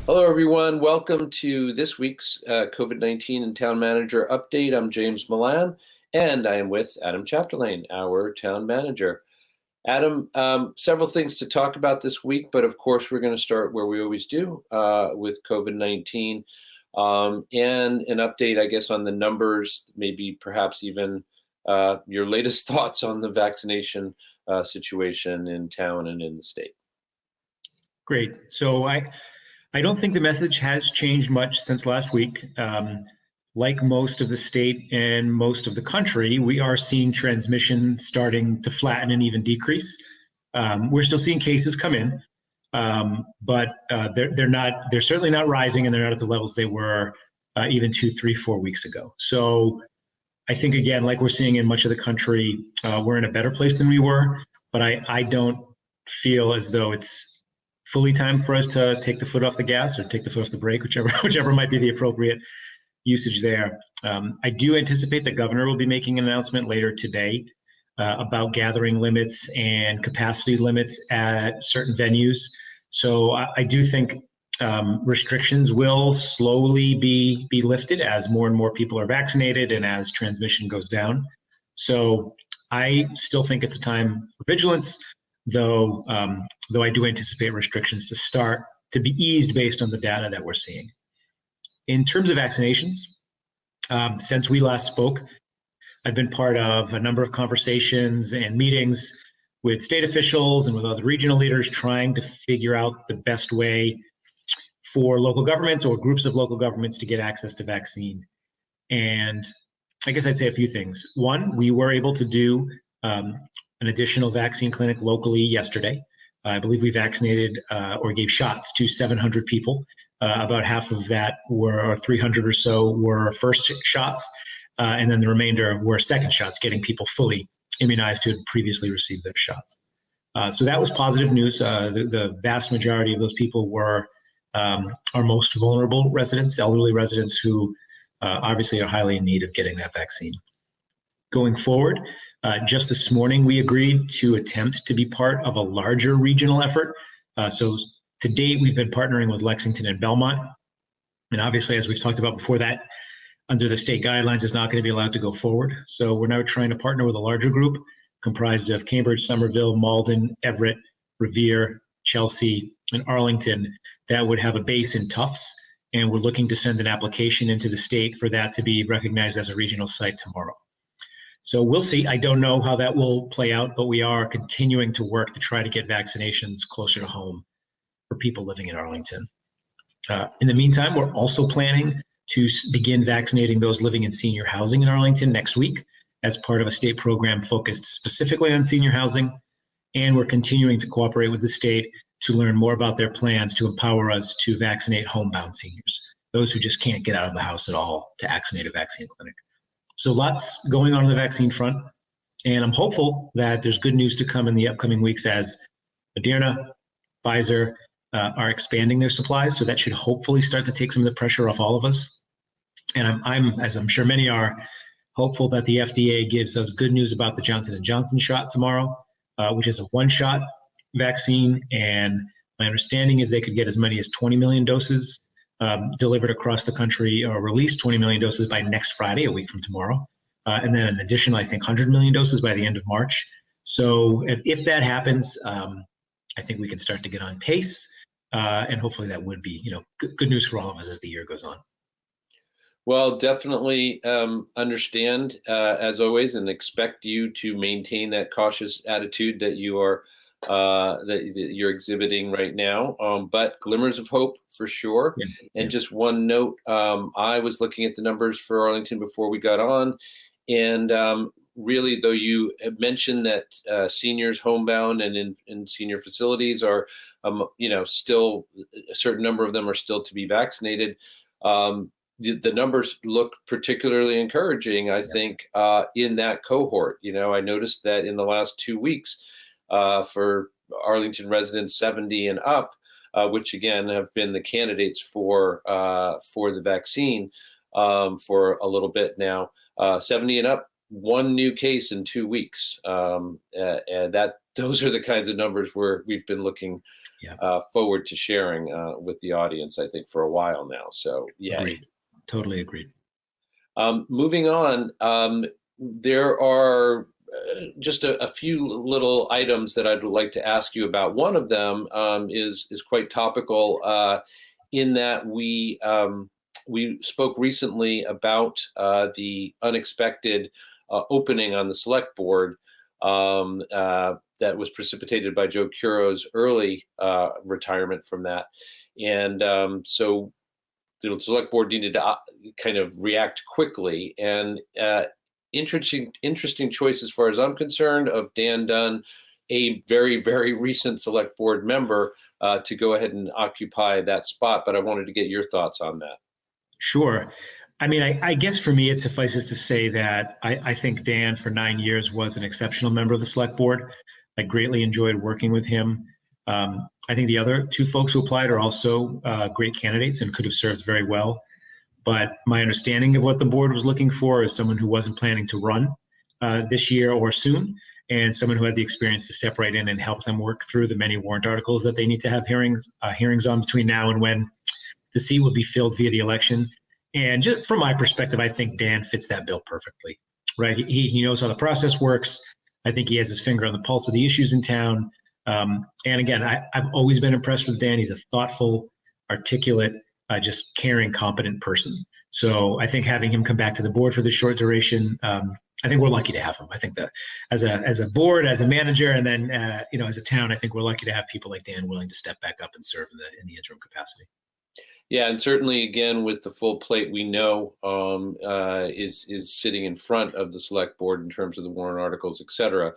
Hello, everyone. Welcome to this week's COVID-19 and Town Manager Update. I'm James Milan, and I am with Adam Chapdelaine, our Town Manager. Adam, several things to talk about this week, but of course, we're going to start where we always do with COVID-19 and an update, I guess, on the numbers, maybe perhaps even your latest thoughts on the vaccination situation in town and in the state. Great. So I don't think the message has changed much since last week. Like most of the state and most of the country, we are seeing transmission starting to flatten and even decrease. We're still seeing cases come in, but they're certainly not rising, and they're not at the levels they were even 2, 3, 4 weeks ago. So I think, again, like we're seeing in much of the country, we're in a better place than we were, but I don't feel as though it's fully time for us to take the foot off the gas or take the foot off the brake, whichever might be the appropriate usage there. I do anticipate the governor will be making an announcement later today about gathering limits and capacity limits at certain venues. So I do think restrictions will slowly be lifted as more and more people are vaccinated and as transmission goes down. So I still think it's a time for vigilance, though I do anticipate restrictions to start to be eased based on the data that we're seeing. In terms of vaccinations, since we last spoke, I've been part of a number of conversations and meetings with state officials and with other regional leaders trying to figure out the best way for local governments or groups of local governments to get access to vaccine. And I guess I'd say a few things. One, we were able to do an additional vaccine clinic locally yesterday. I believe we vaccinated or gave shots to 700 people. About half of that or 300 or so were first shots, and then the remainder were second shots, getting people fully immunized who had previously received their shots. So that was positive news. The vast majority of those people were our most vulnerable residents, elderly residents who obviously are highly in need of getting that vaccine. Going forward, just this morning, we agreed to attempt to be part of a larger regional effort. So to date, we've been partnering with Lexington and Belmont. And obviously, as we've talked about before, that under the state guidelines is not going to be allowed to go forward. So we're now trying to partner with a larger group comprised of Cambridge, Somerville, Malden, Everett, Revere, Chelsea, and Arlington that would have a base in Tufts. And we're looking to send an application into the state for that to be recognized as a regional site tomorrow. So we'll see. I don't know how that will play out, but we are continuing to work to try to get vaccinations closer to home for people living in Arlington. In the meantime, we're also planning to begin vaccinating those living in senior housing in Arlington next week as part of a state program focused specifically on senior housing. And we're continuing to cooperate with the state to learn more about their plans to empower us to vaccinate homebound seniors, those who just can't get out of the house at all, to vaccinate a vaccine clinic. So lots going on the vaccine front, and I'm hopeful that there's good news to come in the upcoming weeks as Moderna, Pfizer are expanding their supplies, so that should hopefully start to take some of the pressure off all of us. And I'm, as I'm sure many are, hopeful that the FDA gives us good news about the Johnson & Johnson shot tomorrow, which is a one-shot vaccine, and my understanding is they could get as many as 20 million doses delivered across the country, or release 20 million doses by next Friday, a week from tomorrow. And then an additional, I think, 100 million doses by the end of March. So if that happens, I think we can start to get on pace. And hopefully that would be, good news for all of us as the year goes on. Well, definitely understand, as always, and expect you to maintain that cautious attitude that you are that you're exhibiting right now, but glimmers of hope for sure. Yeah. And just one note, I was looking at the numbers for Arlington before we got on, and really, though you mentioned that seniors homebound and in senior facilities are, still a certain number of them are still to be vaccinated. The numbers look particularly encouraging, I think, in that cohort. I noticed that in the last 2 weeks, for Arlington residents 70 and up, which again have been the candidates for the vaccine for a little bit now. 70 and up one new case in 2 weeks. And those are the kinds of numbers we've been looking Yeah, forward to sharing with the audience, I think, for a while now. So, yay. agreed. Totally agreed. Moving on, there are just a few little items that I'd like to ask you about. One of them is quite topical in that we spoke recently about the unexpected opening on the select board that was precipitated by Joe Curo's early retirement from that. And so the select board needed to kind of react quickly. And interesting choice as far as I'm concerned of Dan Dunn, a very, very recent select board member, to go ahead and occupy that spot. But I wanted to get your thoughts on that. Sure. I mean, I guess for me, it suffices to say that I think Dan, for 9 years, was an exceptional member of the select board. I greatly enjoyed working with him. I think the other two folks who applied are also great candidates and could have served very well. But my understanding of what the board was looking for is someone who wasn't planning to run this year or soon, and someone who had the experience to step right in and help them work through the many warrant articles that they need to have hearings on between now and when the seat will be filled via the election. And just from my perspective, I think Dan fits that bill perfectly, right? He knows how the process works. I think he has his finger on the pulse of the issues in town. And again, I've always been impressed with Dan. He's a thoughtful, articulate, just caring, competent person. So I think having him come back to the board for this short duration, I think we're lucky to have him. I think that as a board, as a manager, and then as a town, I think we're lucky to have people like Dan willing to step back up and serve in the interim capacity. Yeah, and certainly, again, with the full plate we know is sitting in front of the select board in terms of the warrant articles, et cetera,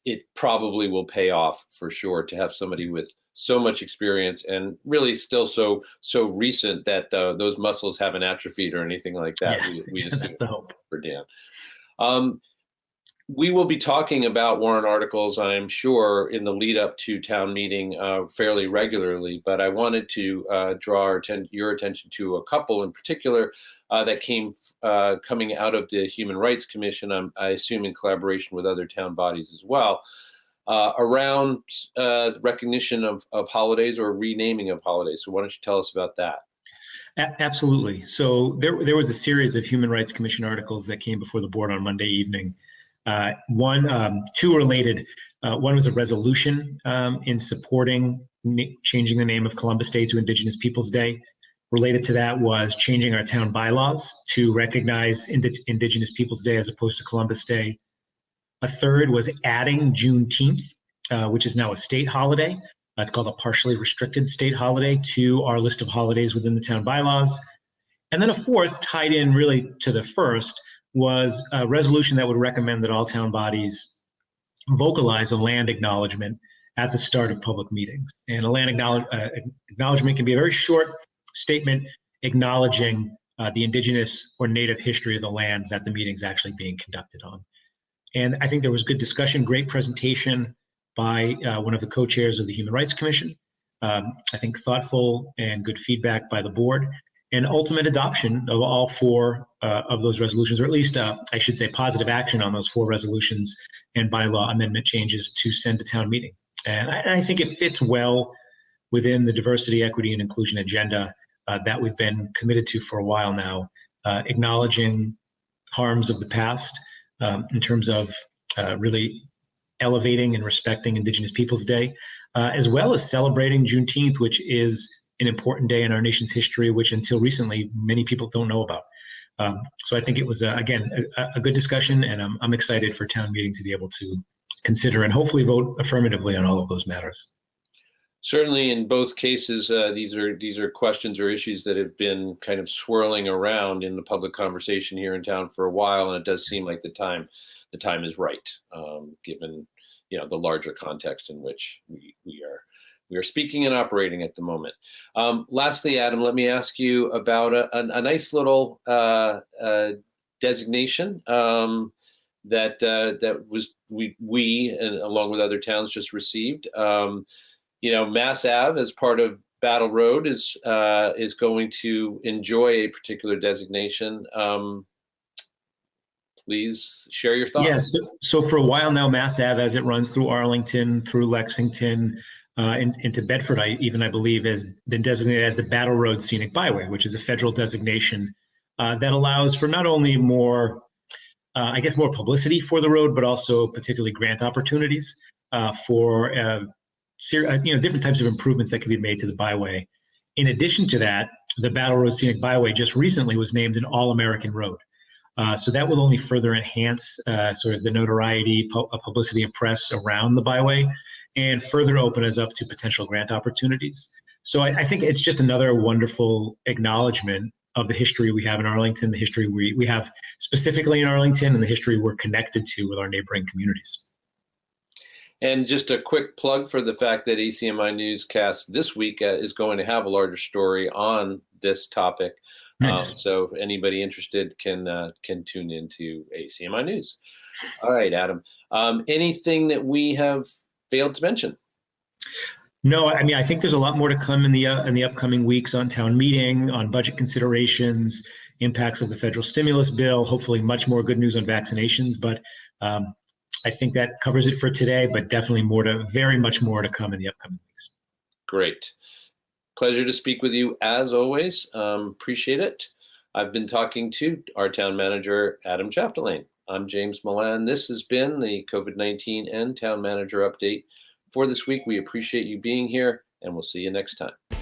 it probably will pay off for sure to have somebody with so much experience and really still so recent that those muscles haven't atrophied or anything like that. Yeah, We assume that's the hope for Dan. We will be talking about warrant articles, I'm sure, in the lead up to town meeting fairly regularly, but I wanted to draw your attention to a couple in particular that coming out of the Human Rights Commission, I assume in collaboration with other town bodies as well, around recognition of holidays or renaming of holidays. So why don't you tell us about that? Absolutely. So there was a series of Human Rights Commission articles that came before the board on Monday evening. Two related. One was a resolution in supporting changing the name of Columbus Day to Indigenous Peoples Day. Related to that was changing our town bylaws to recognize Indigenous Peoples Day as opposed to Columbus Day. A third was adding Juneteenth, which is now a state holiday. It's called a partially restricted state holiday to our list of holidays within the town bylaws. And then a fourth, tied in really to the first, was a resolution that would recommend that all town bodies vocalize a land acknowledgement at the start of public meetings. And a land acknowledgement can be a very short statement acknowledging the Indigenous or Native history of the land that the meeting's actually being conducted on. And I think there was good discussion, great presentation by one of the co-chairs of the Human Rights Commission. I think thoughtful and good feedback by the board, and ultimate adoption of all four of those resolutions, or at least I should say positive action on those four resolutions and bylaw amendment changes to send to town meeting. And I think it fits well within the diversity, equity, and inclusion agenda that we've been committed to for a while now, acknowledging harms of the past in terms of really elevating and respecting Indigenous Peoples Day, as well as celebrating Juneteenth, which is an important day in our nation's history, which until recently, many people don't know about. So I think it was, again, a good discussion, and I'm excited for town meeting to be able to consider and hopefully vote affirmatively on all of those matters. Certainly, in both cases, these are questions or issues that have been kind of swirling around in the public conversation here in town for a while, and it does seem like the time is right, given the larger context in which we are speaking and operating at the moment. Lastly, Adam, let me ask you about a nice little designation that was we and along with other towns just received. Mass Ave, as part of Battle Road, is going to enjoy a particular designation. please share your Yes. thoughts. So for a while now, Mass Ave, as it runs through Arlington, through Lexington, into Bedford, I believe, has been designated as the Battle Road Scenic Byway, which is a federal designation that allows for not only more, more publicity for the road, but also particularly grant opportunities for different types of improvements that can be made to the byway. In addition to that, the Battle Road Scenic Byway just recently was named an All-American Road. So that will only further enhance sort of the notoriety, publicity, and press around the byway, and further open us up to potential grant opportunities. So I think it's just another wonderful acknowledgement of the history we have in Arlington, the history we have specifically in Arlington, and the history we're connected to with our neighboring communities. And just a quick plug for the fact that ACMi Newscast this week is going to have a larger story on this topic. Nice. So if anybody interested can tune into ACMi News. All right, Adam. Anything that we have failed to mention? No, I mean, I think there's a lot more to come in the upcoming weeks on town meeting, on budget considerations, impacts of the federal stimulus bill, hopefully much more good news on vaccinations. But I think that covers it for today, but definitely very much more to come in the upcoming weeks. Great. Pleasure to speak with you as always. Appreciate it. I've been talking to our town manager, Adam Chapdelaine. I'm James Milan. This has been the COVID-19 and town manager update for this week. We appreciate you being here, and we'll see you next time.